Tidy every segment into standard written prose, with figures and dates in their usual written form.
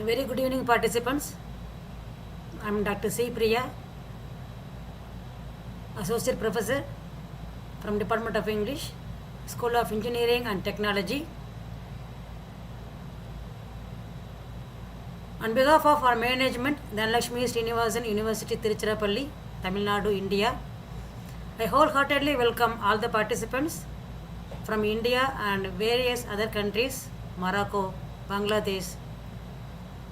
Very good evening, participants. I am Dr. C. Priya, Associate Professor from Department of English, School of Engineering and Technology. On behalf of our management, Dhanalakshmi Srinivasan University, Tiruchirappalli, Tamil Nadu, India, I wholeheartedly welcome all the participants from India and various other countries, Morocco, Bangladesh,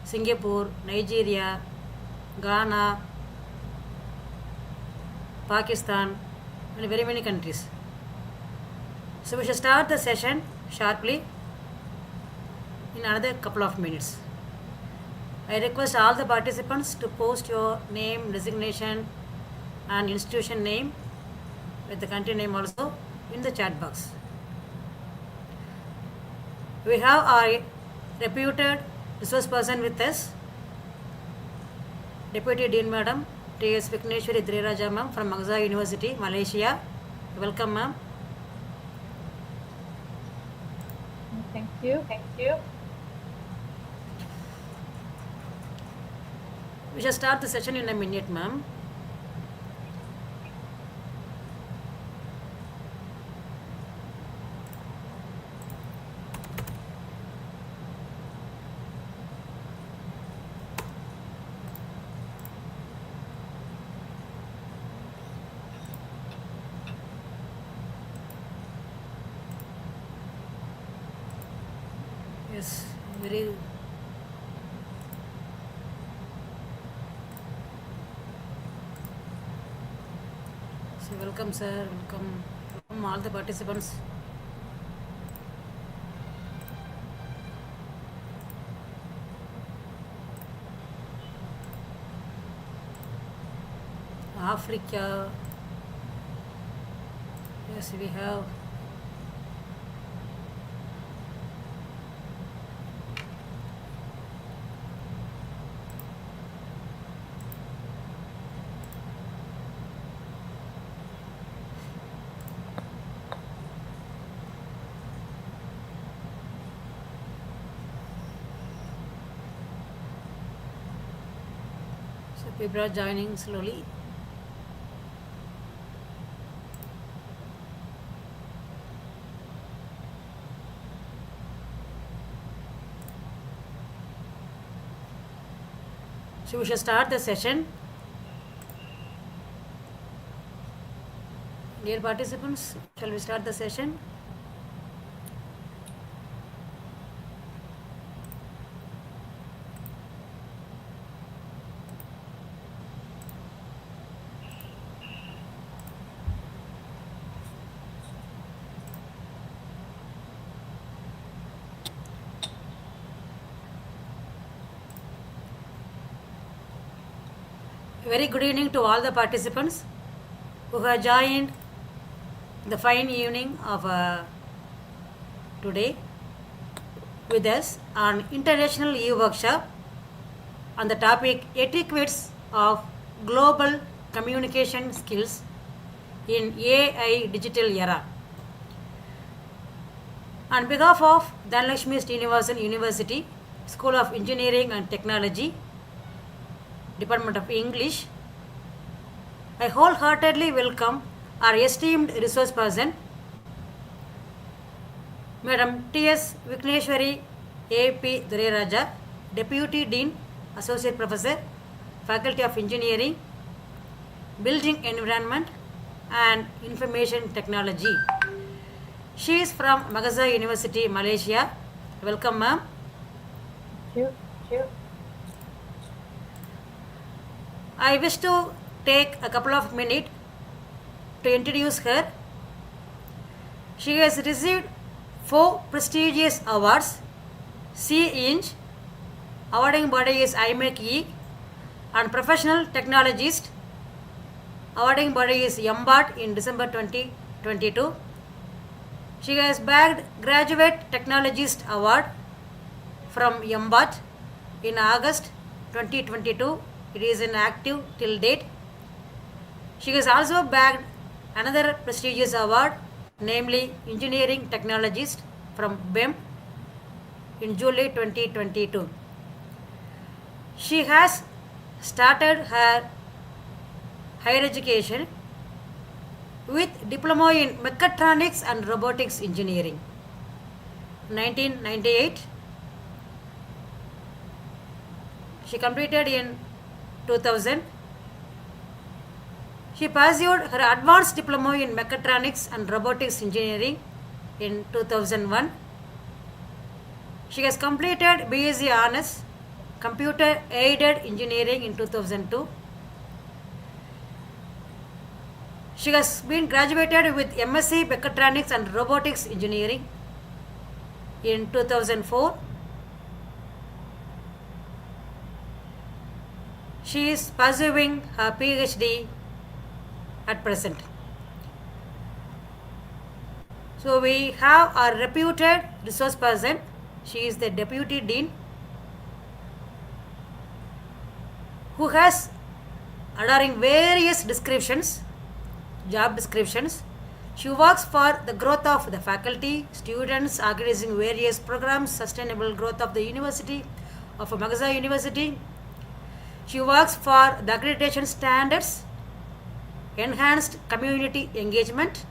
Singapore, Nigeria, Ghana, Pakistan, and very many countries. So we shall start the session sharply in another couple of minutes. I request all the participants to post your name, designation, and institution name with the country name also in the chat box. We have our reputed resource person with us, Deputy Dean Madam T.S. VICKNESWARI DURAIRAJAH Ma'am from Mahsa University, Malaysia. Welcome, Ma'am. Thank you. We shall start the session in a minute, Ma'am. Yes, very. So welcome, sir. Welcome all the participants. Africa. Yes, we have. So people are joining slowly. So we shall start the session. Dear participants, shall we start the session? Very good evening to all the participants who have joined the fine evening of today with us on International E-Workshop on the topic Etiquettes of Global Communication Skills in AI Digital Era. On behalf of Dhanalakshmi Srinivasan University, School of Engineering and Technology, Department of English, I wholeheartedly welcome our esteemed resource person, Madam T.S. VICKNESWARI A.P. DURAIRAJAH, Deputy Dean, Associate Professor, Faculty of Engineering, Building Environment and Information Technology. She is from Mahsa University, Malaysia. Welcome, ma'am. Thank you. I wish to take a couple of minutes to introduce her. She has received 4 prestigious awards. C-Inch, awarding body is IMEC-E, and Professional Technologist, awarding body is MBAT in December 2022. She has bagged Graduate Technologist Award from MBAT in August 2022. It is inactive till date. She has also bagged another prestigious award, namely Engineering Technologist from BEM in July 2022. She has started her higher education with diploma in mechatronics and robotics engineering. 1998. She completed in 2000. She pursued her advanced diploma in mechatronics and robotics engineering in 2001. She has completed BSc Honors Computer Aided Engineering in 2002. She has been graduated with MSc Mechatronics and Robotics Engineering in 2004. She is pursuing her PhD at present. So we have a reputed resource person. She is the Deputy Dean who has adhering various descriptions, job descriptions. She works for the growth of the faculty, students, organizing various programs, sustainable growth of the university, of Mahsa University. She works for the accreditation standards, enhanced community engagement.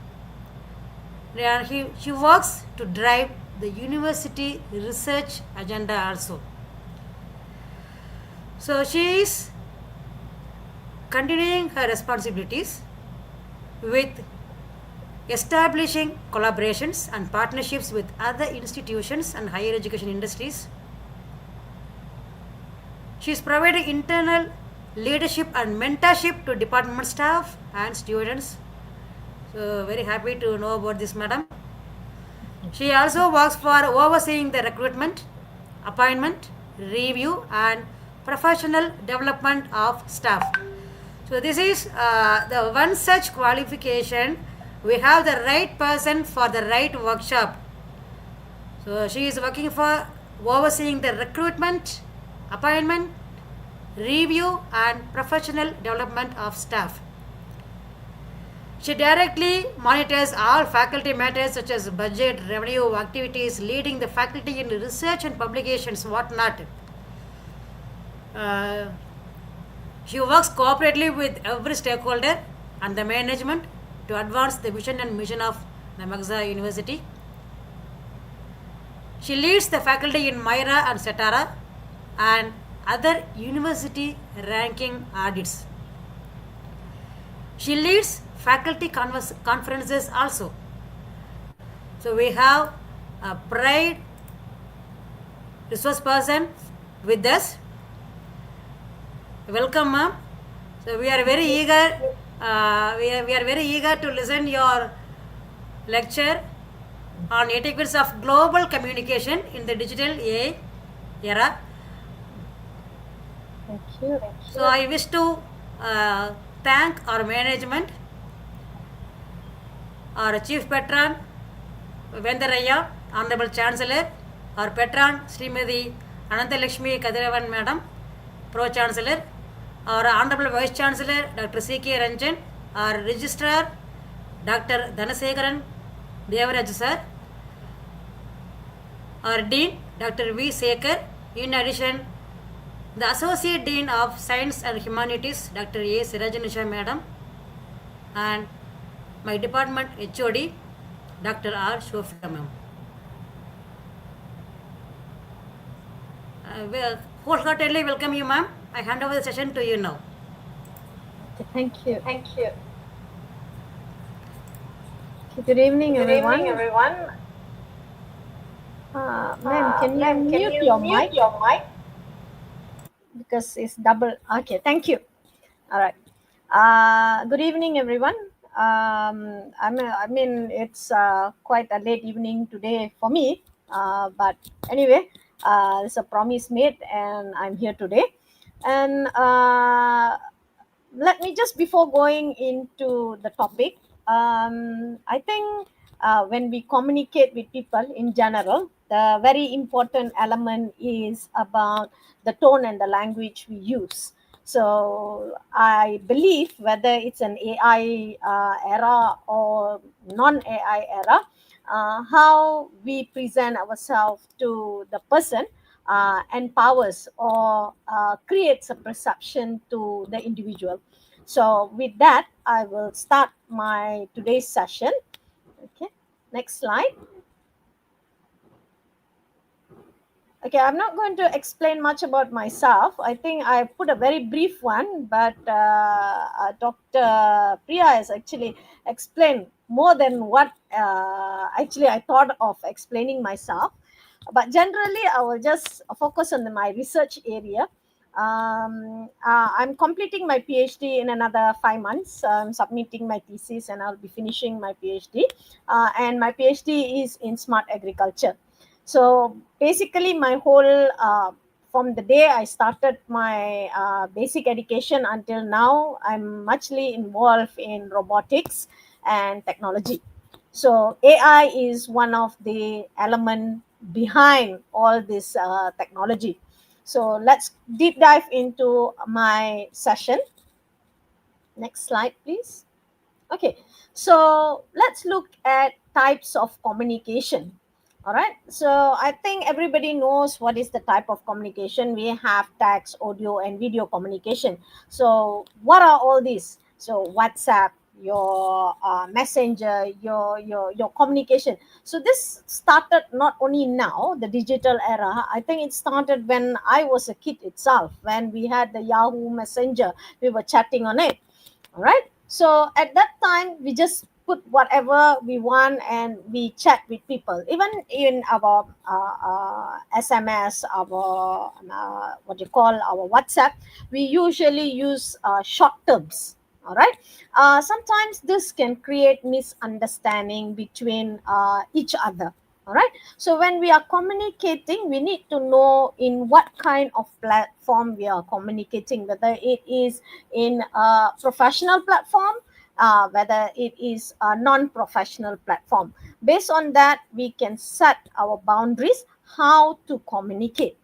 She works to drive the university research agenda also. So she is continuing her responsibilities with establishing collaborations and partnerships with other institutions and higher education industries. She is providing internal leadership and mentorship to department staff and students. So very happy to know about this madam. She also works for overseeing the recruitment, appointment, review and professional development of staff. So this is the one such qualification. We have the right person for the right workshop. So she is working for overseeing the recruitment, appointment, review and professional development of staff. She directly monitors all faculty matters such as budget, revenue, activities, leading the faculty in research and publications, whatnot. She works cooperatively with every stakeholder and the management to advance the vision and mission of the Mahsa University. She leads the faculty in Myra and Setara and other university ranking audits. She leads faculty conferences also. So we have a pride resource person with us. Welcome, ma'am. So we are very eager. We are very eager to listen your lecture on etiquettes of global communication in the digital AI era. Thank you. So I wish to thank our management, our Chief Patron, Vendaraya, Honorable Chancellor, our Patron, Srimati Anantalakshmi Kadiravan Madam, Pro Chancellor, our Honorable Vice Chancellor, Dr. C.K. Ranjan, our Registrar, Dr. Dhanasekaran Devaraj Sir, our Dean, Dr. V. Sekhar, in addition, the Associate Dean of Science and Humanities, Dr. A. Sirajanisha Madam, and my department HOD, Dr. R. Shofia Ma'am. Wholeheartedly welcome you, ma'am. I hand over the session to you now. Okay, thank you. Thank you. Okay, good evening, everyone. Ma'am, can you mute your mic? Because it's double. Okay, thank you. All right. Good evening, everyone. I mean, it's quite a late evening today for me. But anyway, it's a promise made, and I'm here today. And let me just, before going into the topic, I think when we communicate with people in general, the very important element is about the tone and the language we use. So I believe whether it's an AI era or non-AI era, how we present ourselves to the person empowers or creates a perception to the individual. So with that, I will start my today's session. Okay, next slide. Okay, I'm not going to explain much about myself. I think I put a very brief one, but Dr. Priya has actually explained more than what actually I thought of explaining myself. But generally, I will just focus on my research area. I'm completing my PhD in another 5 months. I'm submitting my thesis and I'll be finishing my PhD. And my PhD is in smart agriculture. So basically, my whole from the day I started my basic education until now, I'm muchly involved in robotics and technology. So AI is one of the element behind all this technology. So let's deep dive into my session. Next slide, please. Okay, so let's look at types of communication. All right, so I think everybody knows what is the type of communication. We have text, audio, and video communication. So, what are all these? So, WhatsApp, your messenger, your communication. So, this started not only now, the digital era. I think it started when I was a kid itself, when we had the Yahoo Messenger. We were chatting on it. All right, so at that time we just put whatever we want and we chat with people, even in our SMS, our what you call our WhatsApp. We usually use short terms. All right, sometimes this can create misunderstanding between each other. All right, so when we are communicating, we need to know in what kind of platform we are communicating, whether it is in a professional platform, whether it is a non-professional platform. Based on that, we can set our boundaries, how to communicate.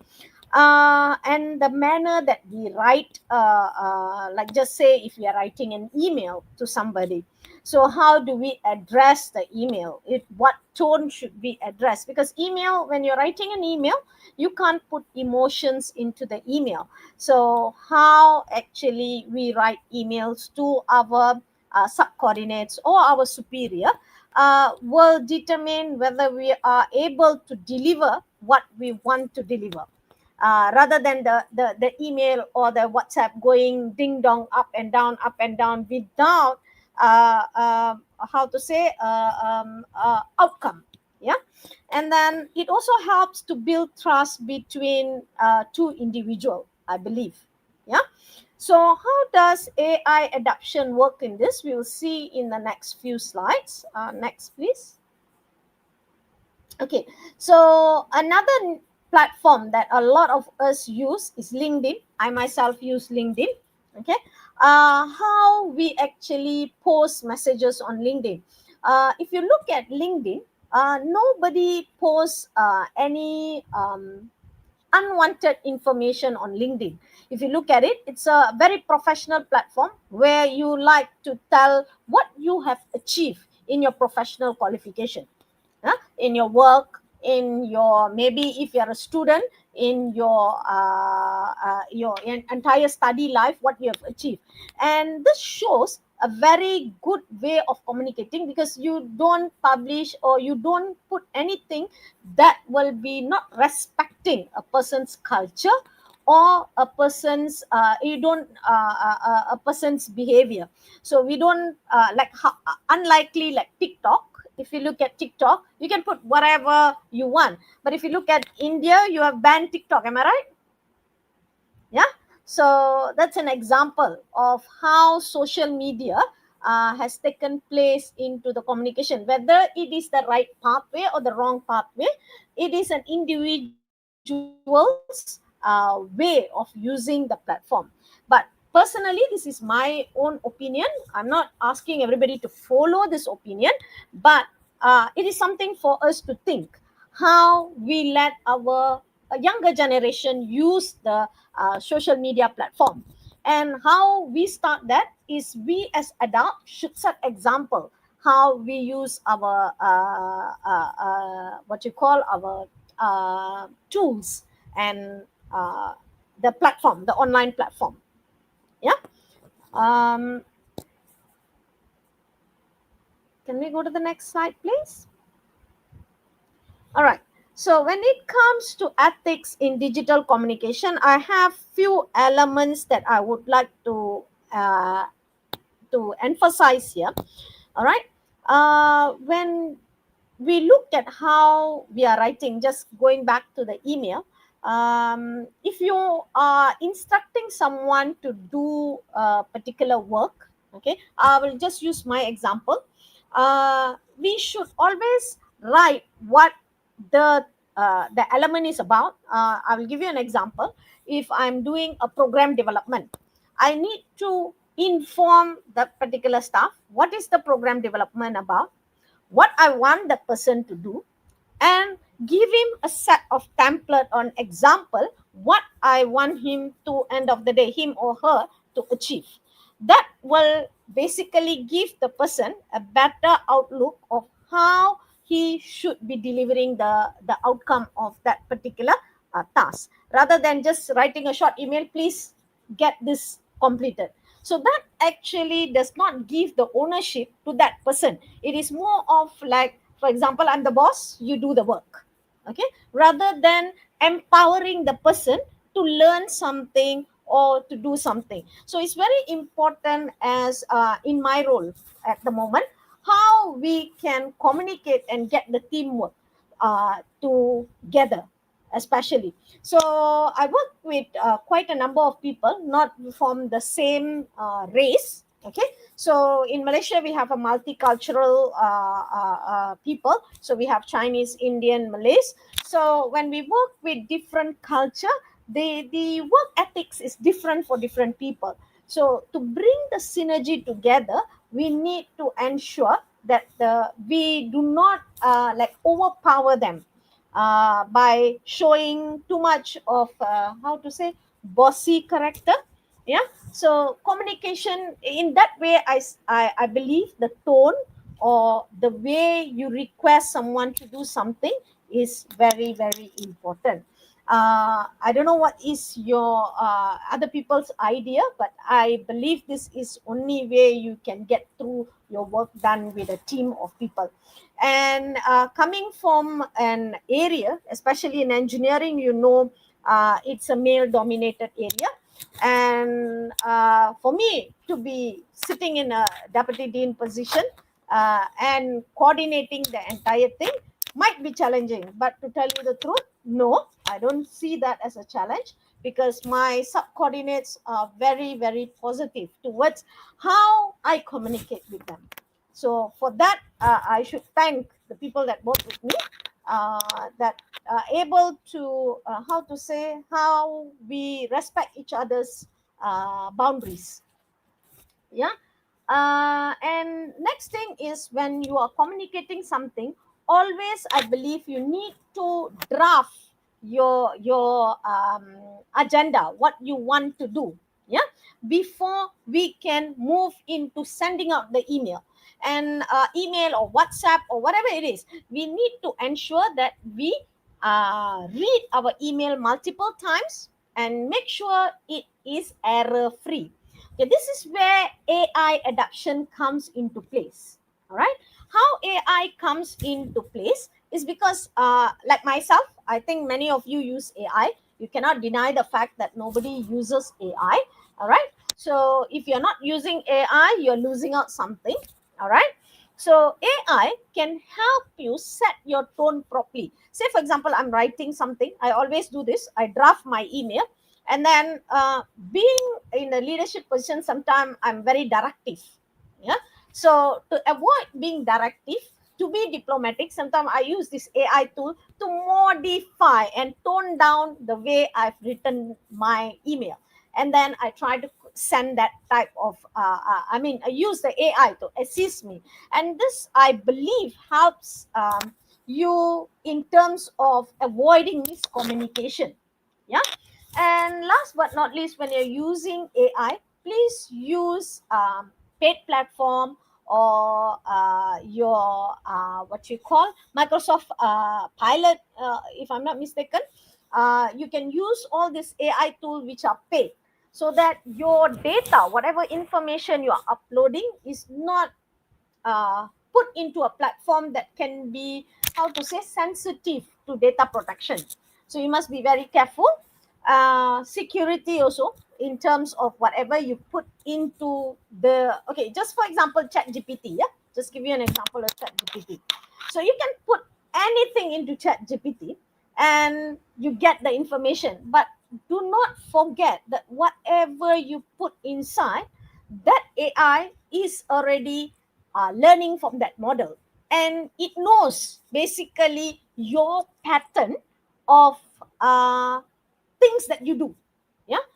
And the manner that we write, like just say if we are writing an email to somebody, so how do we address the email? What tone should we address? Because email, when you're writing an email, you can't put emotions into the email. So how actually we write emails to our subordinates or our superior will determine whether we are able to deliver what we want to deliver. Rather than the email or the WhatsApp going ding dong up and down without how to say outcome. Yeah, and then it also helps to build trust between two individuals, I believe. Yeah, so how does AI adoption work in this? We'll see in the next few slides. Next, please. Okay, so another platform that a lot of us use is LinkedIn. I myself use LinkedIn. Okay, how we actually post messages on LinkedIn. If you look at LinkedIn, nobody posts any unwanted information on LinkedIn. If you look at it, it's a very professional platform where you like to tell what you have achieved in your professional qualification, in your work, in your, maybe if you're a student, in your entire study life, what you have achieved. And this shows a very good way of communicating, because you don't publish or you don't put anything that will be not respecting a person's culture or a person's you don't a person's behavior. So we don't unlikely like TikTok. If you look at TikTok, you can put whatever you want. But if you look at India, you have banned TikTok. Am I right? Yeah. So that's an example of how social media has taken place into the communication. Whether it is the right pathway or the wrong pathway, it is an individual's way of using the platform. But personally, this is my own opinion. I'm not asking everybody to follow this opinion, but it is something for us to think how we let our younger generation use the social media platform. And how we start that is, we as adults should set example how we use our what you call our tools and the platform, the online platform. Yeah. Um, can we go to the next slide, please? All right. So when it comes to ethics in digital communication, I have few elements that I would like uh, to emphasize here. All right. When we look at how we are writing, just going back to the email, if you are instructing someone to do a particular work, okay, I will just use my example. We should always write what the element is about. I will give you an example. If I'm doing a program development, I need to inform that particular staff what is the program development about, what I want the person to do, and give him a set of template on example what I want him to end of the day, him or her, to achieve. That will basically give the person a better outlook of how he should be delivering the outcome of that particular task, rather than just writing a short email, please get this completed. So that actually does not give the ownership to that person. It is more of like, for example, I'm the boss, you do the work. Okay, rather than empowering the person to learn something or to do something. So it's very important, as in my role at the moment, how we can communicate and get the teamwork together, especially. So I work with quite a number of people, not from the same race. Okay, so in Malaysia we have a multicultural people. So we have Chinese, Indian, Malays. So when we work with different culture, the work ethics is different for different people. So to bring the synergy together, we need to ensure that we do not like overpower them by showing too much of how to say, bossy character. Yeah. So communication in that way, I believe the tone or the way you request someone to do something is very, very important. I don't know what is your other people's idea, but I believe this is only way you can get through your work done with a team of people. And coming from an area, especially in engineering, it's a male dominated area. And for me to be sitting in a deputy dean position and coordinating the entire thing might be challenging. But to tell you the truth, no, I don't see that as a challenge, because my subcoordinates are very, very positive towards how I communicate with them. So for that, I should thank the people that work with me, that are able to, how to say, how we respect each other's boundaries. Yeah. And next thing is, when you are communicating something, always I believe you need to draft your agenda, what you want to do. Yeah, before we can move into sending out the email. And email or WhatsApp or whatever it is, we need to ensure that we read our email multiple times and make sure it is error free. Okay, this is where AI adoption comes into place. All right. How AI comes into place is because, like myself, I think many of you use AI. You cannot deny the fact that nobody uses AI. All right. So if you're not using AI, you're losing out something. All right. So AI can help you set your tone properly. Say, for example, I'm writing something. I always do this. I draft my email, and then being in a leadership position, sometimes I'm very directive. Yeah. So to avoid being directive, to be diplomatic, sometimes I use this AI tool to modify and tone down the way I've written my email. And then I try to send that type of I use the AI to assist me. And this, I believe, helps you in terms of avoiding miscommunication. Yeah. And last but not least, when you're using AI, please use paid platform, or your what you call Microsoft Pilot, if I'm not mistaken. you can use all these AI tools which are paid, so that your data, whatever information you are uploading, is not put into a platform that can be, how to say, sensitive to data protection. So you must be very careful. Security also, in terms of whatever you put into the, okay, just for example, chat gpt, yeah, just give you an example of chat gpt. So you can put anything into chat gpt and you get the information, but do not forget that whatever you put inside, that AI is already learning from that model, and it knows basically your pattern of uh, things that you do. Yeah,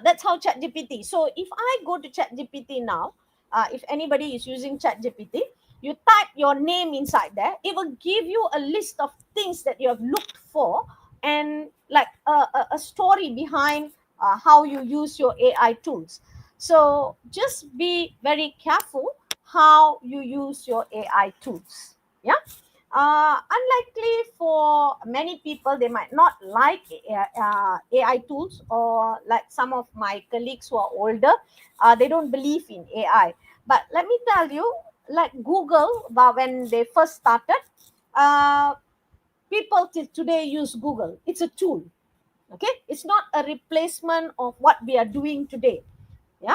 that's how ChatGPT. So if I go to ChatGPT now, if anybody is using ChatGPT, you type your name inside there, it will give you a list of things that you have looked for, and like a story behind how you use your AI tools. So just be very careful how you use your AI tools. Yeah. Unlikely for many people, they might not like AI tools, or like some of my colleagues who are older, they don't believe in AI. But let me tell you, like Google, when they first started, uh, people till today use Google. It's a tool. Okay, it's not a replacement of what we are doing today. Yeah.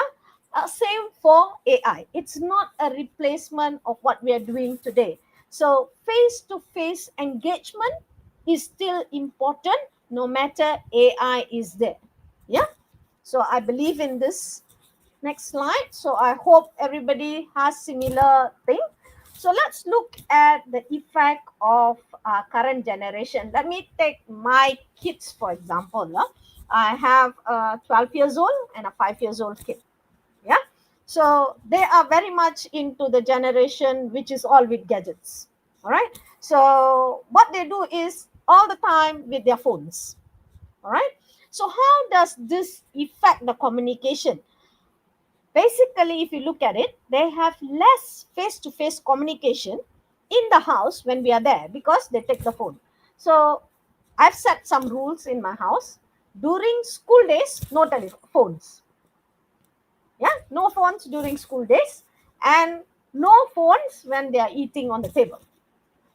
Same for AI, it's not a replacement of what we are doing today. So face to face engagement is still important, no matter AI is there. Yeah, so I believe in this. Next slide. So I hope everybody has similar thing. So let's look at the effect of current generation. Let me take my kids for example. I have a 12 years old and a 5 years old kid. Yeah, so they are very much into the generation which is all with gadgets. All right, so what they do is all the time with their phones. All right, so how does this affect the communication? Basically, if you look at it, they have less face-to-face communication in the house when we are there, because they take the phone. So I've set some rules in my house. During school days, no telephones. Yeah, no phones during school days, and no phones when they are eating on the table.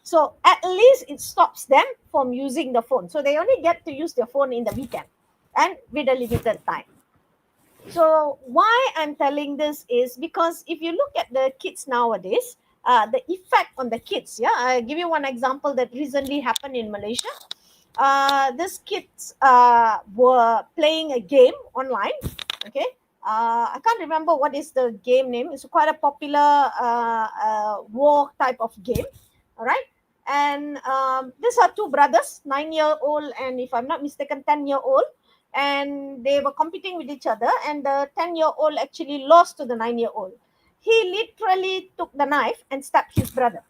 So at least it stops them from using the phone. So they only get to use their phone in the weekend and with a limited time. So why I'm telling this is because if you look at the kids nowadays, the effect on the kids. Yeah, I'll give you one example that recently happened in Malaysia. These kids were playing a game online. Okay, I can't remember what is the game name. It's quite a popular war type of game. All right, and these are two brothers, 9-year-old and, if I'm not mistaken, 10-year-old, and they were competing with each other, and the 10-year-old actually lost to the 9-year-old. He literally took the knife and stabbed his brother.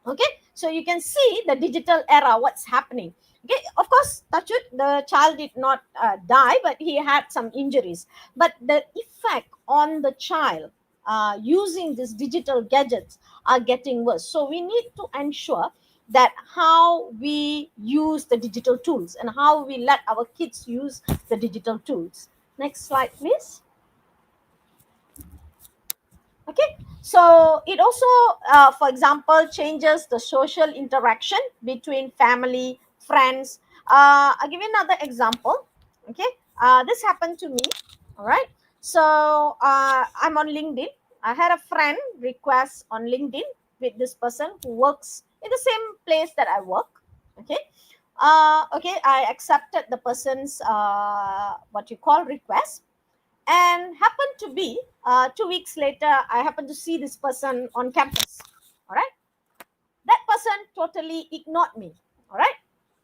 Okay, so you can see the digital era, what's happening. Okay, of course, touch it, the child did not die, but he had some injuries. But the effect on the child using these digital gadgets are getting worse. So we need to ensure that how we use the digital tools and how we let our kids use the digital tools. Next slide, please. Okay, so it also, for example, changes the social interaction between family, friends. I'll give you another example. Okay, this happened to me. All right, so I'm on LinkedIn. I had a friend request on LinkedIn with this person who works in the same place that I work. Okay, okay, I accepted the person's what you call request, and happened to be 2 weeks later, I happened to see this person on campus. All right, that person totally ignored me. All right,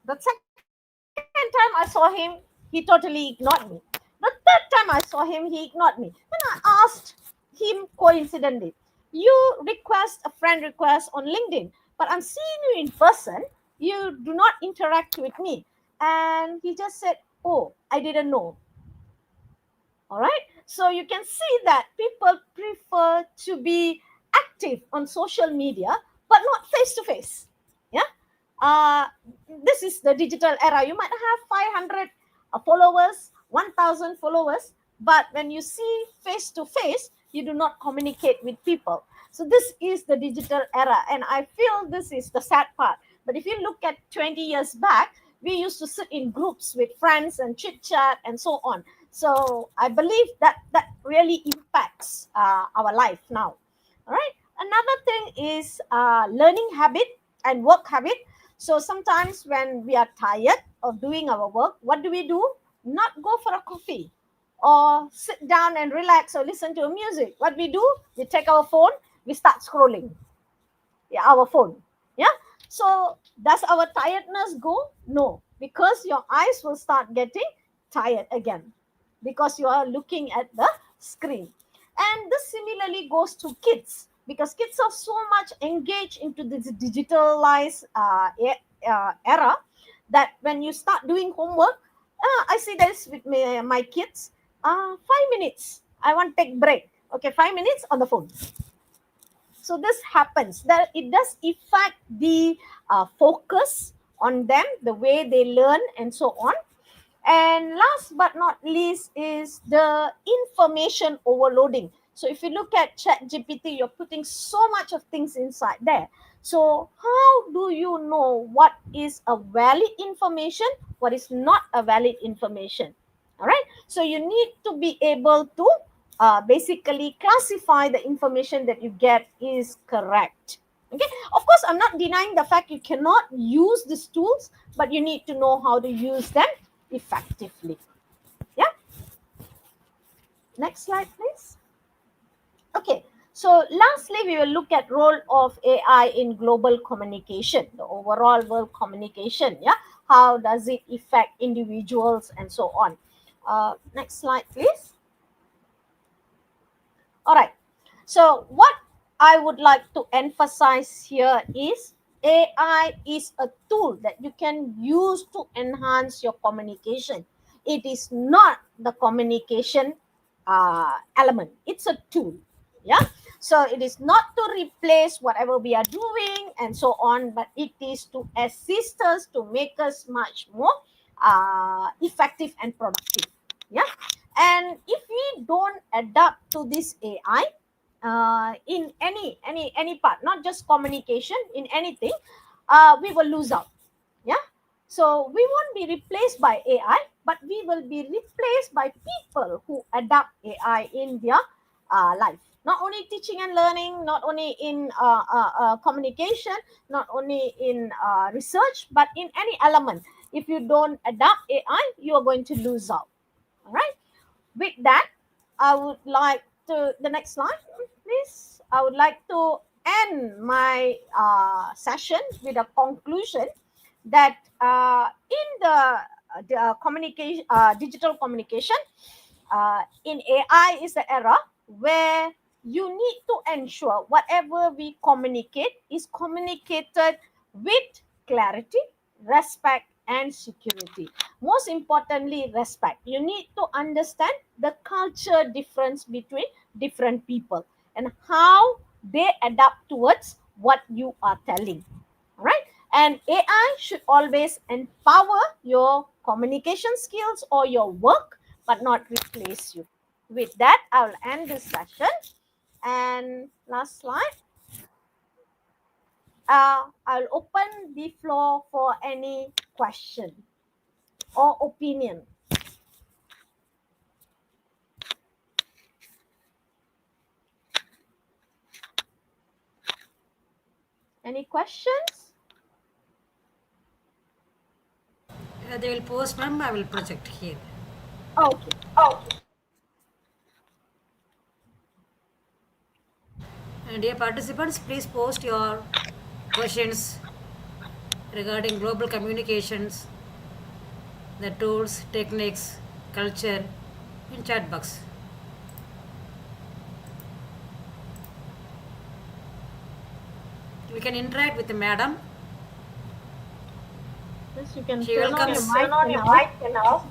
the second time I saw him, he totally ignored me. The third time I saw him, he ignored me. Then I asked him coincidentally, you request a friend request on LinkedIn, but I'm seeing you in person, you do not interact with me. And he just said, oh, I didn't know. All right, so you can see that people prefer to be active on social media but not face to face. Yeah, uh, this is the digital era. You might have 500 followers, 1000 followers, but when you see face to face, you do not communicate with people. So this is the digital era, and I feel this is the sad part. But if you look at 20 years back, we used to sit in groups with friends and chit chat and so on. So I believe that that really impacts our life now. All right. Another thing is learning habit and work habit. So sometimes when we are tired of doing our work, what do? Not go for a coffee or sit down and relax or listen to music. What we do? We take our phone, we start scrolling, yeah, our phone. Yeah. So does our tiredness go? No, because your eyes will start getting tired again because you are looking at the screen. And this similarly goes to kids, because kids are so much engaged into this digitalized era, that when you start doing homework, I see this with my kids. 5 minutes, I want to take break. Okay, 5 minutes on the phone. So this happens that it does affect the focus on them, the way they learn and so on. And last but not least is the information overloading. So if you look at chat gpt, you're putting so much of things inside there. So how do you know what is a valid information, what is not a valid information? All right, so you need to be able to basically classify the information that you get is correct. Okay, of course I'm not denying the fact you cannot use these tools, but you need to know how to use them effectively. Yeah. Next slide, please. Okay. So lastly, we will look at role of AI in global communication, the overall world communication. Yeah. How does it affect individuals and so on? Next slide, please. All right. So what I would like to emphasize here is AI is a tool that you can use to enhance your communication. It is not the communication element. It's a tool. Yeah. So it is not to replace whatever we are doing and so on, but it is to assist us to make us much more effective and productive. Yeah. And if we don't adapt to this AI in any part, not just communication, in anything, we will lose out. Yeah. So we won't be replaced by AI, but we will be replaced by people who adapt AI in their life. Not only teaching and learning, not only in communication, not only in research, but in any element. If you don't adapt AI, you are going to lose out. All right. With that, I would like to, the next slide, please. I would like to end my session with a conclusion that in the communication, digital communication, in AI is the era where you need to ensure whatever we communicate is communicated with clarity, respect, and security. Most importantly, respect. You need to understand the culture difference between different people and how they adapt towards what you are telling. All right. And AI should always empower your communication skills or your work, but not replace you. With that, I will end this session. And last slide, I'll open the floor for any question or opinion. Any questions? They will post, ma'am. I will project here. Okay. And dear participants, please post your questions regarding global communications, the tools, techniques, culture in chat box. We can interact with the madam. Yes, you can She turn on welcomes. your mic now.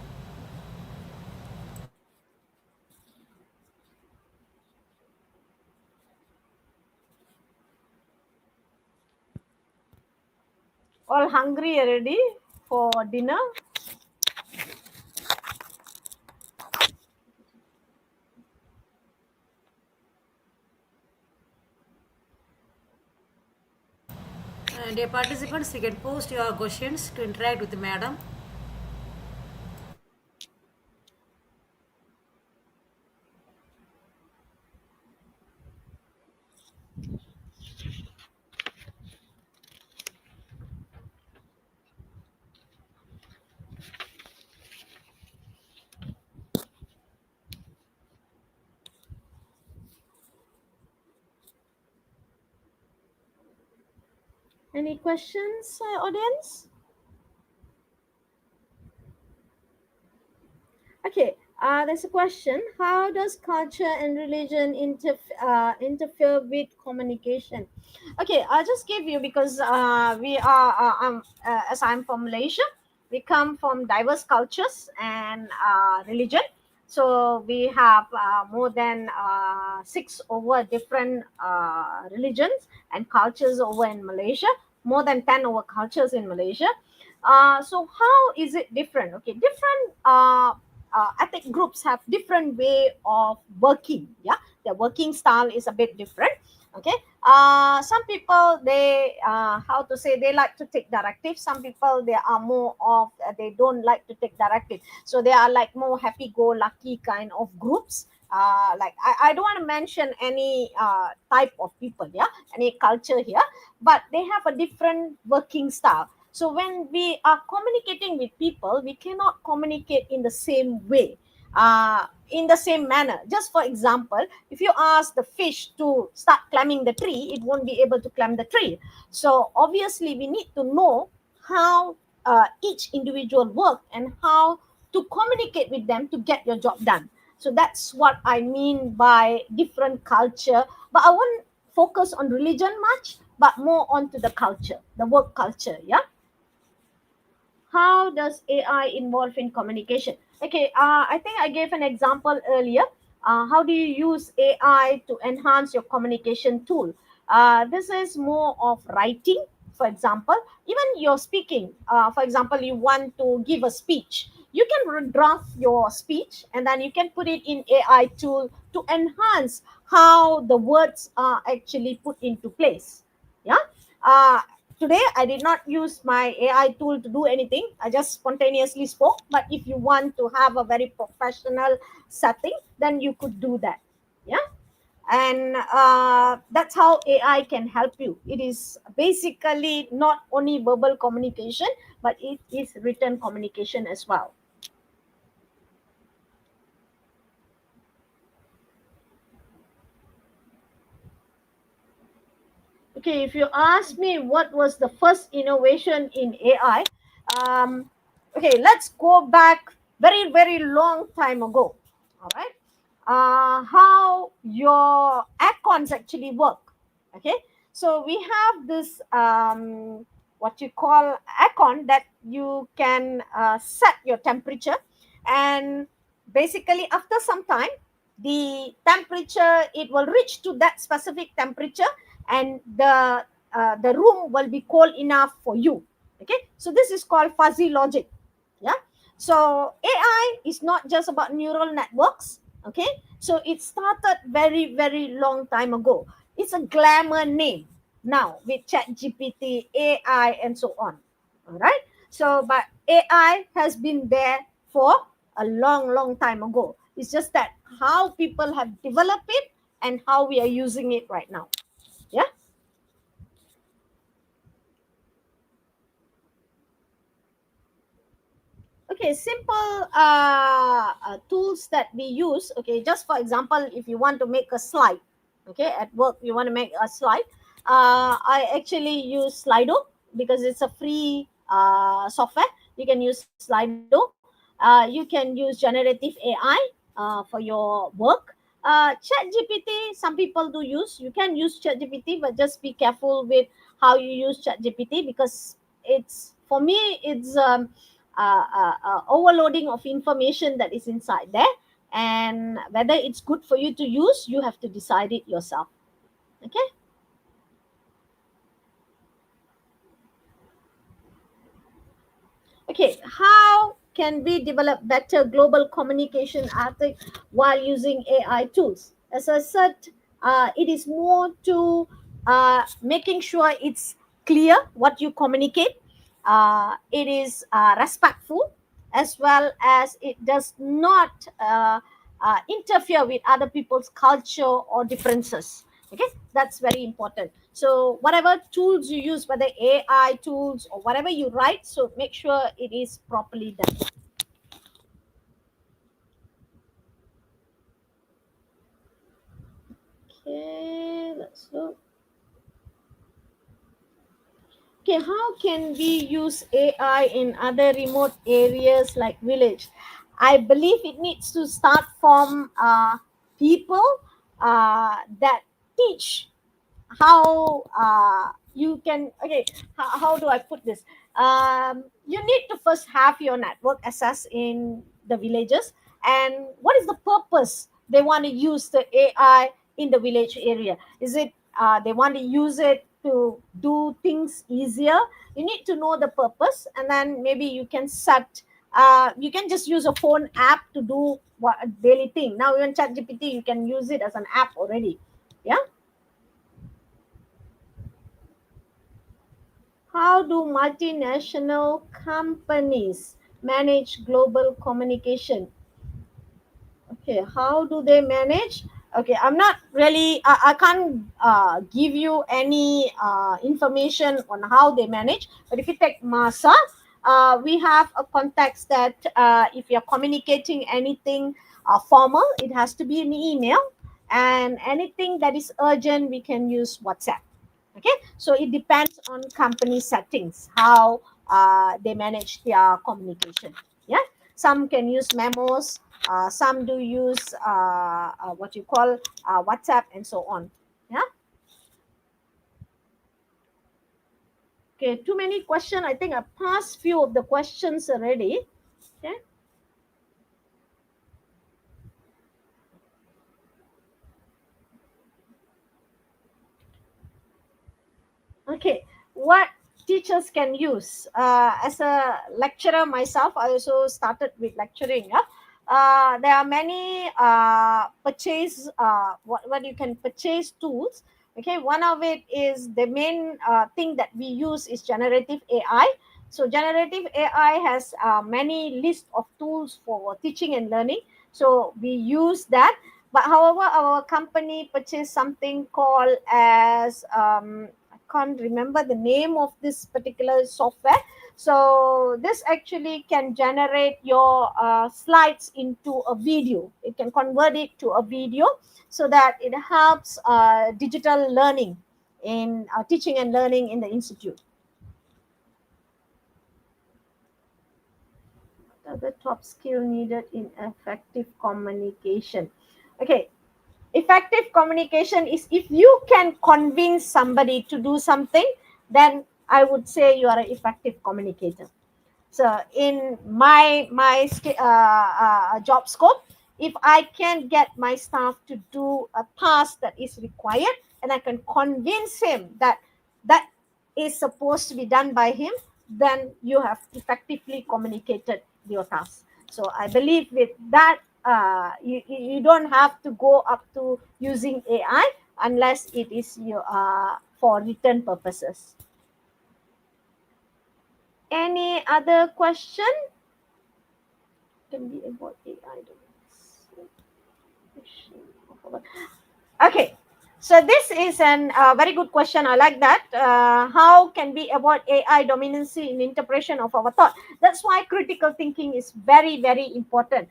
All hungry already for dinner? And dear participants, you can post your questions to interact with the madam. Any questions, audience? Okay, there's a question. How does culture and religion interfere with communication? Okay, I'll just give you because we are, as I'm from Malaysia, we come from diverse cultures and religion. So we have more than six over different religions and cultures over in Malaysia, more than 10 over cultures in Malaysia. So how is it different? Okay, different ethnic groups have different way of working. Yeah, their working style is a bit different. Okay, some people, they how to say, they like to take directives. Some people, they are more of they don't like to take directive, so they are like more happy-go-lucky kind of groups. Like I don't want to mention any type of people, yeah, any culture here, but they have a different working style. So when we are communicating with people, we cannot communicate in the same way, in the same manner. Just for example, if you ask the fish to start climbing the tree, it won't be able to climb the tree. So obviously, we need to know how each individual work and how to communicate with them to get your job done. So that's what I mean by different culture. But I won't focus on religion much, but more onto the culture, the work culture. Yeah. How does AI involve in communication? Okay, I think I gave an example earlier. How do you use AI to enhance your communication tool? This is more of writing, for example. Even you're speaking, for example, you want to give a speech. You can draft your speech and then you can put it in AI tool to enhance how the words are actually put into place. Yeah. Uh, Today I did not use my AI tool to do anything. I just spontaneously spoke. But if you want to have a very professional setting, then you could do that. Yeah. And that's how AI can help you. It is basically not only verbal communication, but it is written communication as well. Okay, if you ask me what was the first innovation in AI, okay, let's go back very, very long time ago. All right. How your aircons actually work. Okay. So we have this what you call aircon that you can set your temperature, and basically after some time, the temperature, it will reach to that specific temperature, and the room will be cold enough for you. Okay, so this is called fuzzy logic. Yeah. So AI is not just about neural networks. Okay, so it started very, very long time ago. It's a glamour name now with chat gpt, AI, and so on. All right. So but AI has been there for a long, long time ago. It's just that how people have developed it and how we are using it right now. Yeah. Okay, simple tools that we use. Okay, just for example, if you want to make a slide, okay, at work you want to make a slide. I actually use Slido because it's a free software. You can use Slido. You can use generative AI for your work. Chat GPT, some people do use. You can use Chat GPT, but just be careful with how you use Chat GPT, because it's, for me, it's overloading of information that is inside there, and whether it's good for you to use, you have to decide it yourself. Okay. can we develop better global communication ethics while using AI tools? As I said, it is more to making sure it's clear what you communicate. It is respectful, as well as it does not interfere with other people's culture or differences. Okay, that's very important. So whatever tools you use, whether AI tools or whatever you write, so make sure it is properly done. Okay, let's look. Okay, how can we use AI in other remote areas like village? I believe it needs to start from people that teach how you can, okay, how do I put this, you need to first have your network access in the villages, and what is the purpose they want to use the AI in the village area. Is it they want to use it to do things easier? You need to know the purpose, and then maybe you can set, you can just use a phone app to do what a daily thing. Now even ChatGPT, you can use it as an app already. Yeah. How do multinational companies manage global communication? Okay, how do they manage? Okay, I'm not really, I can't give you any information on how they manage. But if you take Mahsa, we have a context that if you're communicating anything formal, it has to be an email. And anything that is urgent, we can use WhatsApp. Okay, so it depends on company settings how they manage their communication. Yeah, some can use memos, some do use what you call WhatsApp and so on. Yeah. Okay, too many questions. I think I passed few of the questions already. Okay. Okay, what teachers can use? As a lecturer myself, I also started with lecturing. Yeah? There are many purchase, what you can purchase tools. Okay, one of it is the main thing that we use is generative AI. So generative AI has many list of tools for teaching and learning. So we use that. But however, our company purchased something called as can't remember the name of this particular software. So this actually can generate your slides into a video. It can convert it to a video so that it helps digital learning in teaching and learning in the institute. What are the top skill needed in effective communication? Okay, effective communication is if you can convince somebody to do something, then I would say you are an effective communicator. So in my job scope, if I can get my staff to do a task that is required, and I can convince him that that is supposed to be done by him, then you have effectively communicated your task. So I believe with that, you don't have to go up to using AI unless it is for written purposes. Any other question? Can be about AI. Okay, so this is an very good question. I like that. How can we avoid AI dominancy in interpretation of our thought? That's why critical thinking is very, very important.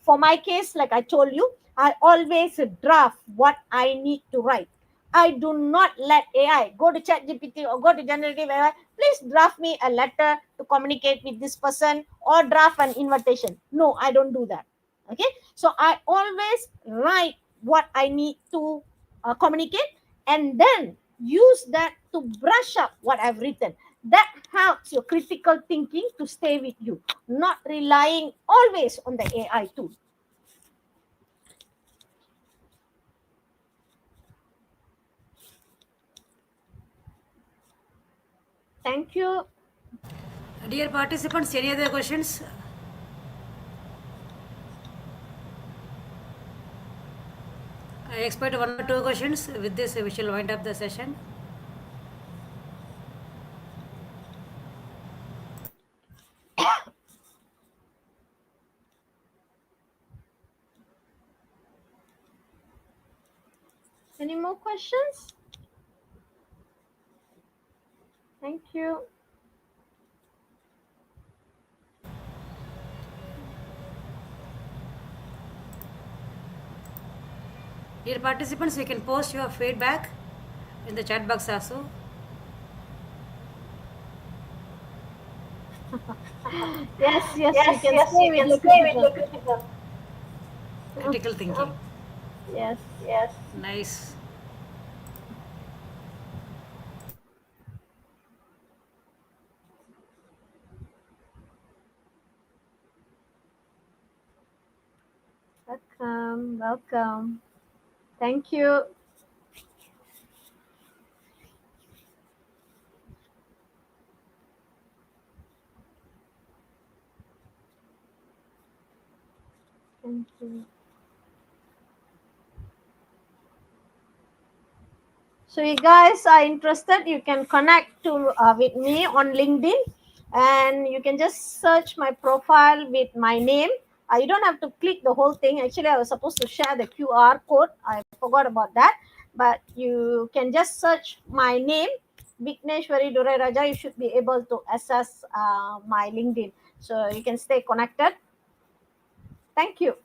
For my case, like I told you, I always draft what I need to write. I do not let AI go to ChatGPT or go to generative AI. Please draft me a letter to communicate with this person or draft an invitation. No, I don't do that. Okay, so I always write what I need to communicate, and then use that to brush up what I've written. That helps your critical thinking to stay with you, not relying always on the AI tool. Thank you. Dear participants, any other questions? I expect 1 or 2 questions. With this, we shall wind up the session. Any more questions? Thank you. Dear participants, you can post your feedback in the chat box also. Yes, you can stay with you your can stay with your criticism. criticism. Critical thinking. Yes. Yes. Nice. Welcome. Thank you. Thank you. So you guys are interested, you can connect to with me on LinkedIn, and you can just search my profile with my name. You don't have to click the whole thing. Actually, I was supposed to share the QR code. I forgot about that. But you can just search my name, VICKNESWARI DURAIRAJAH. You should be able to access my LinkedIn. So you can stay connected. Thank you.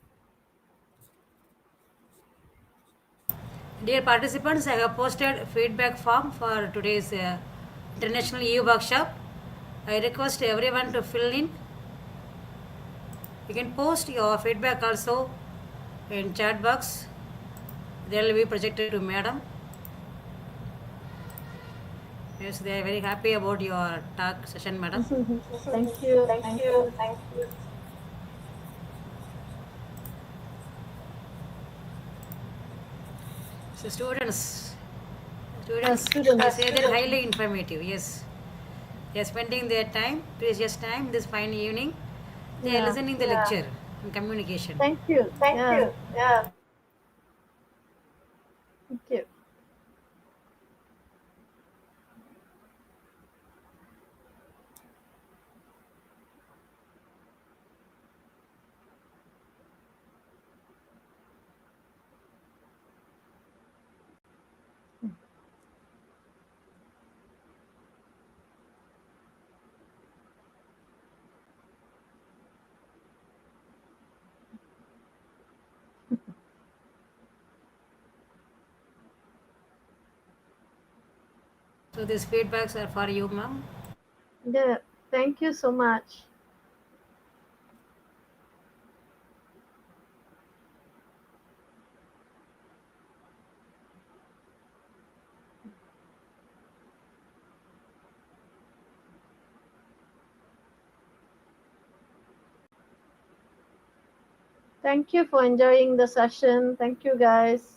Dear participants, I have posted feedback form for today's International EU workshop. I request everyone to fill in. You can post your feedback also in chat box. They will be projected to madam. Yes, they are very happy about your talk session, madam. Thank you. Thank you. Thank you. So students Students. they say they're highly informative. Yes, they are spending their time, precious time, this fine evening. They are Yeah. listening the lecture and communication. Thank you. Thank you. Yeah. Thank you. So these feedbacks are for you, ma'am. Yeah. Thank you so much. Thank you for enjoying the session. Thank you, guys.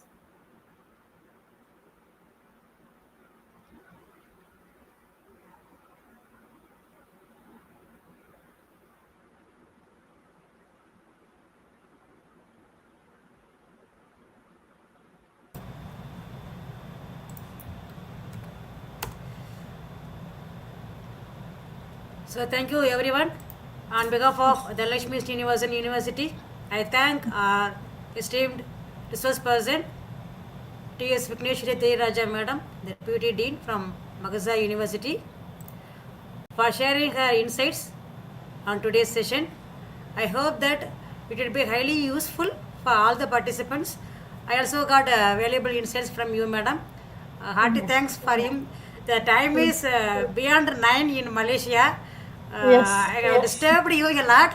So thank you everyone. On behalf of the Lakshmi University, I thank our esteemed resource person, T.S. VICKNESWARI Raja Madam, the Deputy Dean from Mahsa University, for sharing her insights on today's session. I hope that it will be highly useful for all the participants. I also got valuable insights from you, madam. Hearty thanks for him. The time is beyond 9 in Malaysia. Yes. I have disturbed you a lot,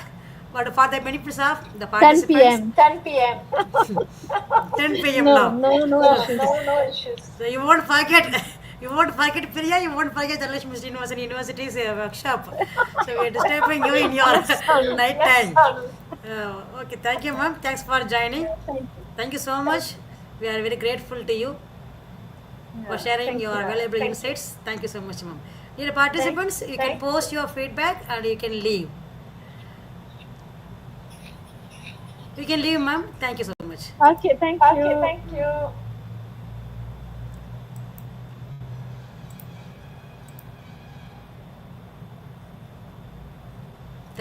but for the benefits of the 10 participants, p.m. 10 p.m. 10 p.m. No, now. no, no No, issues. no issues. So you won't forget, you won't forget Priya, you won't forget the Lakshmi University's workshop. So we are disturbing you in your night time. Okay, thank you, ma'am. Thanks for joining. Thank you. Thank you so much. We are very grateful to you for sharing Thank your you. valuable Thank you. insights. Thank you so much, ma'am. Dear participants, you can post your feedback and you can leave. You can leave, ma'am. Thank you so much. much. Okay, thank you. Okay, thank you.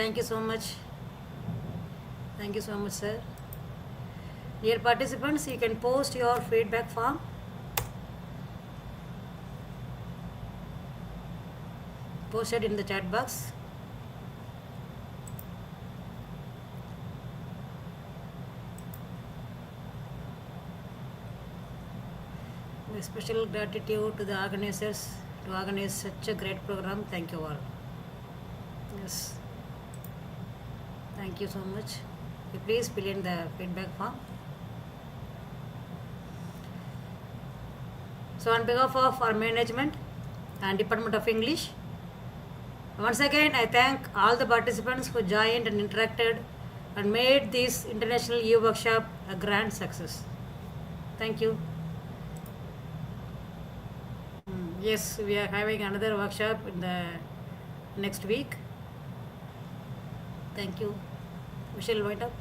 Thank you so much. Thank you so much, sir. Dear participants, you can post your feedback form. Post it in the chat box. My special gratitude to the organizers to organize such a great program. Thank you all. Yes. Thank you so much. You please fill in the feedback form. So on behalf of our management and Department of English, once again I thank all the participants who joined and interacted and made this International EU workshop a grand success. Thank you. Yes, we are having another workshop in the next week. Thank you. We shall wind up.